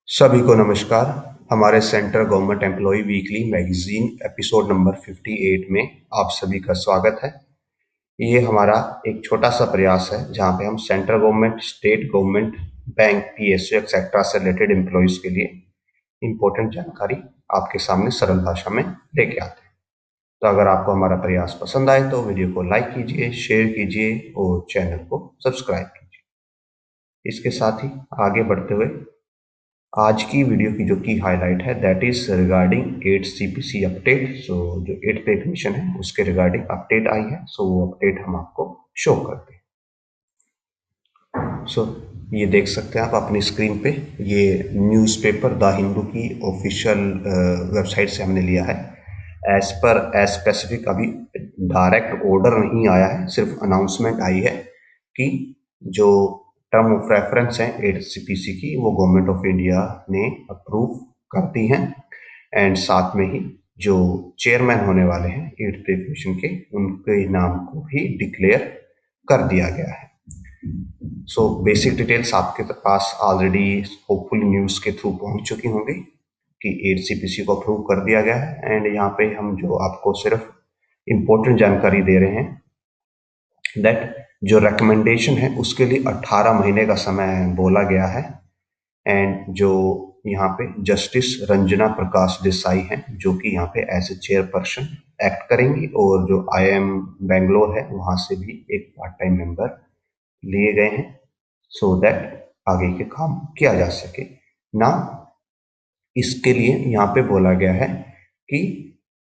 सभी को नमस्कार। हमारे central government employ weekly magazine episode number 58 में आप सभी का स्वागत है। ये हमारा एक छोटा सा प्रयास है जहां पे हम central government, state government, bank, PSU etcetera से रिलेटेड एम्प्लॉयज के लिए इम्पोर्टेंट जानकारी आपके सामने सरल भाषा में लेके आते हैं। तो अगर आपको हमारा प्रयास पसंद आए तो वीडियो को लाइक कीजिए, शेयर कीजिए और चैनल को सब्सक्राइब कीजिए। इसके साथ ही आगे बढ़ते हुए आज की वीडियो की जो की हाईलाइट है that is regarding 8 CPC update. So जो 8 पे मिशन है उसके रिगार्डिंग अपडेट आई है, सो वो अपडेट हम आपको शो करते हैं। सो ये देख सकते हैं आप अपनी स्क्रीन पे, ये न्यूज़पेपर द हिंदू की ऑफिशियल वेबसाइट से हमने लिया है। एज स्पेसिफिक अभी डायरेक्ट ऑर्डर नहीं आया है, सिर्फ अनाउंसमेंट आई है कि जो टर्म ऑफ रेफरेंस है 8 CPC की वो गवर्नमेंट ऑफ इंडिया ने अप्रूव कर दी हैं एंड साथ में ही जो चेयरमैन होने वाले हैं 8 पे मिशन के उनके नाम को भी डिक्लेयर कर दिया गया है। सो बेसिक डिटेल्स आपके पास ऑलरेडी होपफुली न्यूज़ के थ्रू पहुंच चुकी होंगी कि 8 CPC को अप्रूव कर दिया गया है एंड यहाँ पे हम जो आपको सिर्फ इम्पोर्टेंट जानकारी दे रहे हैं दैट जो रिकमेंडेशन है उसके लिए 18 महीने का समय बोला गया है एंड जो यहाँ पे जस्टिस रंजना प्रकाश देसाई हैं जो कि यहाँ पे एज ए चेयरपर्सन एक्ट करेंगी और जो IIM बेंगलोर है वहाँ से भी एक पार्ट टाइम मेंबर लिए गए हैं सो दैट आगे के काम किया जा सके ना। इसके लिए यहाँ पे बोला गया है कि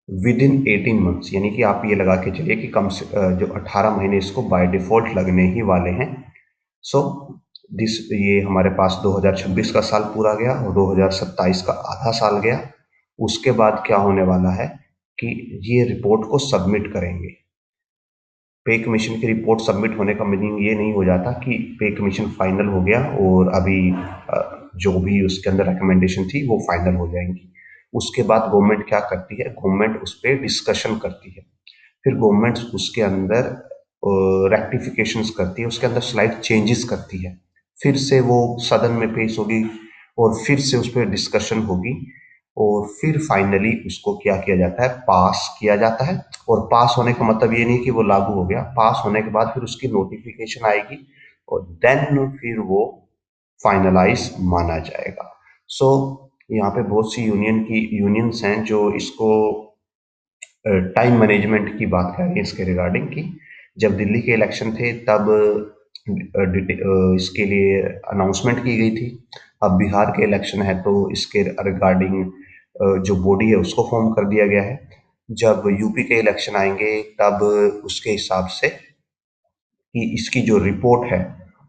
विद इन 18 मंथ्स, यानी कि आप ये लगा के चलिए कि कम से जो 18 महीने इसको बाय डिफॉल्ट लगने ही वाले हैं। सो ये हमारे पास 2026 का साल पूरा गया और 2027 का आधा साल गया। उसके बाद क्या होने वाला है कि ये रिपोर्ट को सबमिट करेंगे। पे कमीशन की रिपोर्ट सबमिट होने का मीनिंग ये नहीं हो जाता कि पे कमीशन फाइनल हो गया और अभी जो भी उसके अंदर रिकमेंडेशन थी वो फाइनल हो जाएंगी। उसके बाद गवर्नमेंट क्या करती है, गवर्नमेंट उस पर डिस्कशन करती है, फिर गवर्नमेंट उसके अंदर रेक्टिफिकेशंस करती है, उसके अंदर स्लाइड चेंजेस करती है, फिर से वो सदन में पेश होगी और फिर से उस पर डिस्कशन होगी और फिर फाइनली उसको क्या किया जाता है, पास किया जाता है। और पास होने का मतलब ये नहीं कि वो लागू हो गया, पास होने के बाद फिर उसकी नोटिफिकेशन आएगी और देन फिर वो फाइनलाइज माना जाएगा। सो यहाँ पे बहुत सी यूनियंस हैं जो इसको टाइम मैनेजमेंट की बात कर रही है इसके रिगार्डिंग की। जब दिल्ली के इलेक्शन थे तब इसके लिए अनाउंसमेंट की गई थी। अब बिहार के इलेक्शन है तो इसके रिगार्डिंग जो बॉडी है उसको फॉर्म कर दिया गया है। जब यूपी के इलेक्शन आएंगे तब उसके हिसाब से कि इसकी जो रिपोर्ट है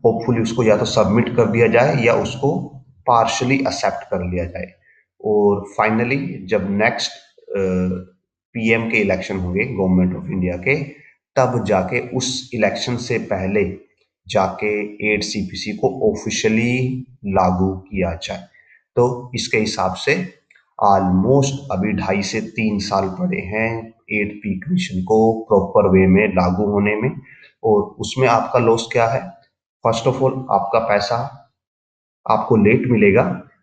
होपफुली उसको या तो सबमिट कर दिया जाए या उसको पार्शली एक्सेप्ट कर लिया जाए और फाइनली जब नेक्स्ट PM के इलेक्शन होंगे गवर्नमेंट ऑफ इंडिया के, तब जाके उस इलेक्शन से पहले जाके 8 CPC को ऑफिशियली लागू किया जाए। तो इसके हिसाब से ऑलमोस्ट अभी 2.5 से 3 साल पड़े हैं 8 पे कमीशन को प्रॉपर वे में लागू होने में। और उसमें आपका लॉस क्या है, फर्स्ट ऑफ ऑल आपका पैसा आपको लेट मिलेगा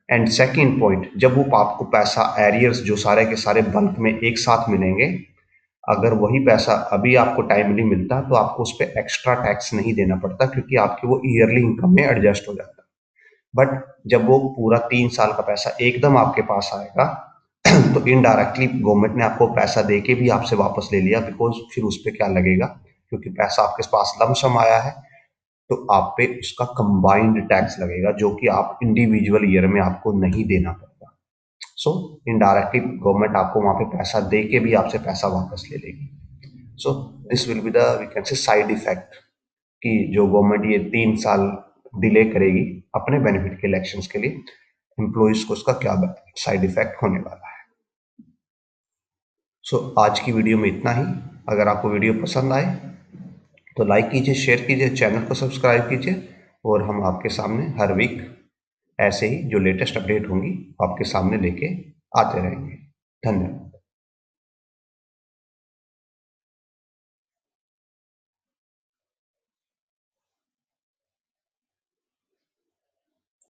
एंड सेकंड पॉइंट, जब वो आपको पैसा एरियर्स जो सारे के सारे बल्क में एक साथ मिलेंगे, अगर वही पैसा अभी आपको टाइमली मिलता तो आपको उस पर एक्स्ट्रा टैक्स नहीं देना पड़ता क्योंकि आपकी वो ईयरली इनकम में एडजस्ट हो जाता। बट जब वो पूरा 3 साल का पैसा एकदम आपके पास आएगा तो इनडायरेक्टली गवर्नमेंट ने आपको पैसा दे के भी आपसे वापस ले लिया, बिकॉज फिर उस पर क्या लगेगा, क्योंकि पैसा आपके पास लमसम आया है तो आप पे उसका कंबाइंड टैक्स लगेगा जो कि आप इंडिविजुअल ईयर में आपको नहीं देना पड़ता। सो इनडायरेक्टली गवर्नमेंट आपको वहां पे पैसा दे के भी आपसे पैसा वापस ले लेगी। So this will be the we can say side effect कि जो गवर्नमेंट ये 3 साल डिले करेगी अपने बेनिफिट के इलेक्शंस के लिए, एम्प्लॉइज को उसका क्या साइड इफेक्ट होने वाला है। सो आज की वीडियो में इतना ही। अगर आपको वीडियो पसंद आए तो लाइक कीजिए, शेयर कीजिए, चैनल को सब्सक्राइब कीजिए और हम आपके सामने हर वीक ऐसे ही जो लेटेस्ट अपडेट होंगी आपके सामने लेके आते रहेंगे। धन्यवाद।